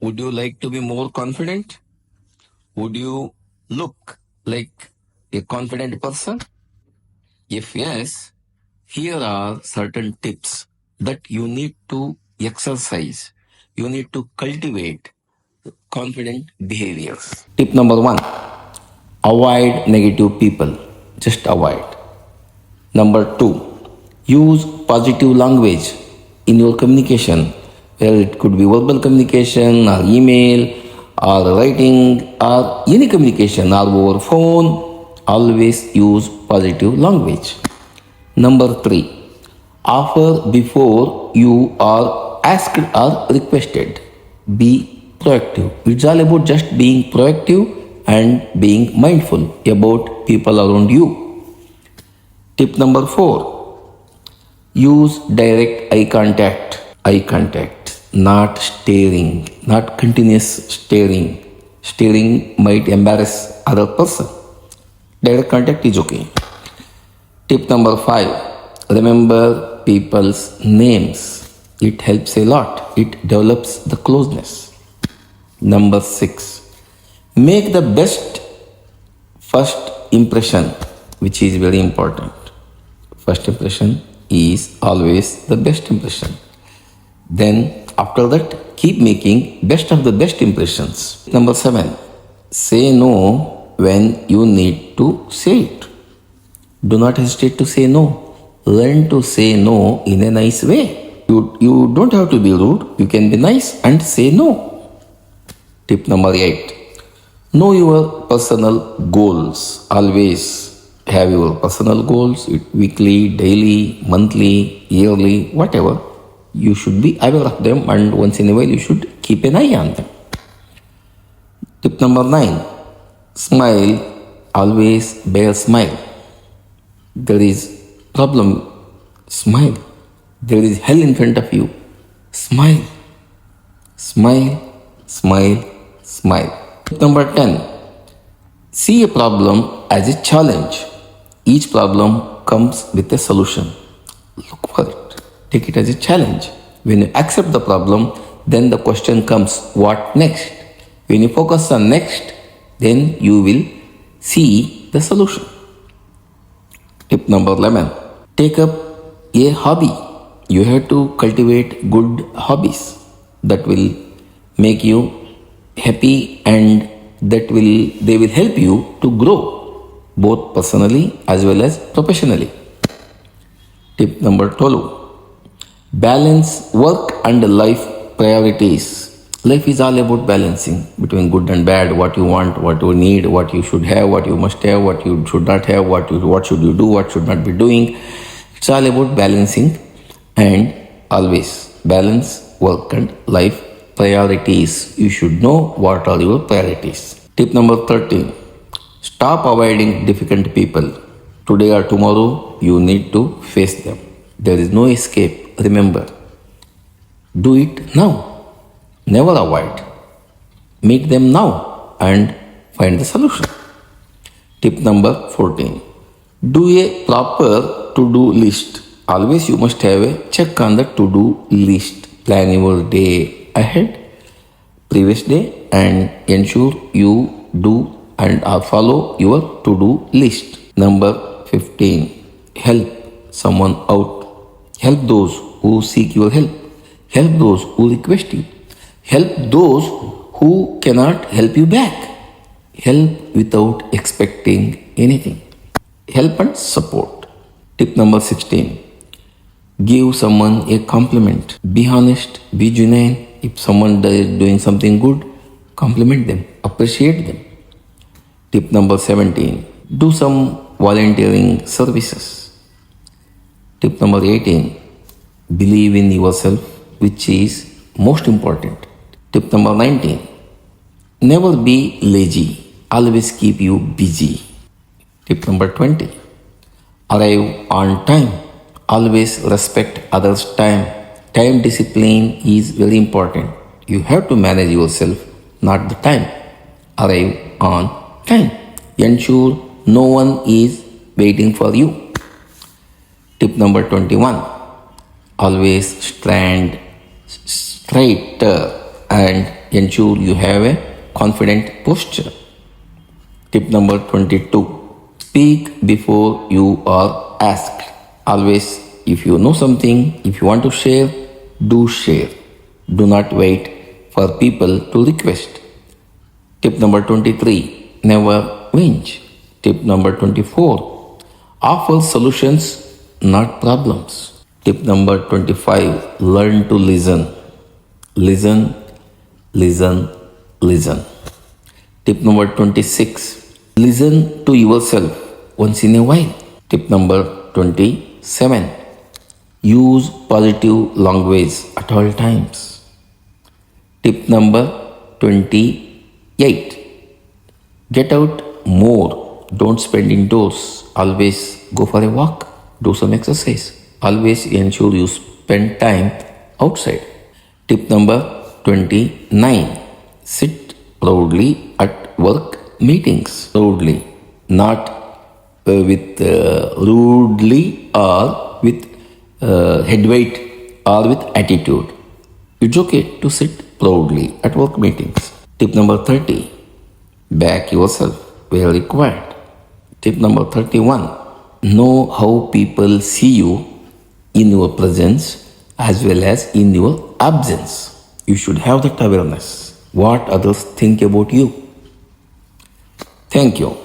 Would you like to be more confident? Would you look like a confident person? If yes, here are certain tips that you need to exercise. You need to cultivate confident behaviors. Tip number one, avoid negative people. Just avoid. Number two, use positive language in your communication. Where it could be verbal communication or email or writing or any communication or over phone. Always use positive language. Number three, offer before you are asked or requested. Be proactive. It's all about just being proactive and being mindful about people around you. Tip number four, use direct eye contact. Eye contact, not staring, not continuous staring. Staring might embarrass other person. Direct contact is okay. Tip number five, remember people's names. It helps a lot. It develops the closeness. Number six, make the best first impression, which is very important. First impression is always the best impression. Then after that, keep making best of the best impressions. Number seven, say no when you need to say it. Do not hesitate to say no. Learn to say no in a nice way. You don't have to be rude. You can be nice and say no. Tip number 8. Know your personal goals. Always have your personal goals, weekly, daily, monthly, yearly, whatever. You should be aware of them, and once in a while you should keep an eye on them. Tip number 9. Smile. Always bear smile. There is problem. Smile. There is hell in front of you. Smile. Smile. Smile. Smile. Tip number 10. See a problem as a challenge. Each problem comes with a solution. Look for it. Take it as a challenge. When you accept the problem, then the question comes, what next? When you focus on next, then you will see the solution. Tip number 11. Take up a hobby. You have to cultivate good hobbies that will make you happy, and they will help you to grow both personally as well as professionally. Tip number 12. Balance work and life priorities. Life is all about balancing between good and bad, what you want, what you need, what you should have, what you must have, what you should not have, what should you do, what should not be doing. It's all about balancing, and always balance work and life priorities. You should know what are your priorities. Tip number 13. Stop avoiding difficult people. Today or tomorrow, you need to face them. There is no escape. Remember, do it now. Never avoid. Meet them now and find the solution. Tip number 14. Do a proper to-do list. Always you must have a check on the to-do list. Plan your day ahead, previous day, and ensure you do and follow your to-do list. Number 15. Help someone out. Help those who seek your help. Help those who request you. Help those who cannot help you back. Help without expecting anything. Help and support. Tip number 16. Give someone a compliment. Be honest, be genuine. If someone is doing something good, compliment them, appreciate them. Tip number 17. Do some volunteering services. Tip number 18. Believe in yourself, which is most important. Tip number 19. Never be lazy. Always keep you busy. Tip number 20. Arrive on time. Always respect others' time. Time discipline is very important. You have to manage yourself, not the time. Arrive on time. Ensure no one is waiting for you. Tip number 21. Always stand straight and ensure you have a confident posture. Tip number 22. Speak before you are asked. Always, if you know something, if you want to share, do share. Do not wait for people to request. Tip number 23. Never whinge. Tip number 24. Offer solutions, not problems. Tip number 25. Learn to listen. Listen, listen, listen. Tip number 26. Listen to yourself once in a while. Tip number 27. Use positive language at all times. Tip number 28. Get out more. Don't spend indoors. Always go for a walk. Do some exercise. Always ensure you spend time outside. Tip number 29. Sit proudly at work meetings. Proudly. Not with rudely or with head weight or with attitude. It's okay to sit proudly at work meetings. Tip number 30. Back yourself where required. Tip number 31. Know how people see you in your presence as well as in your absence. You should have that awareness. What others think about you. Thank you.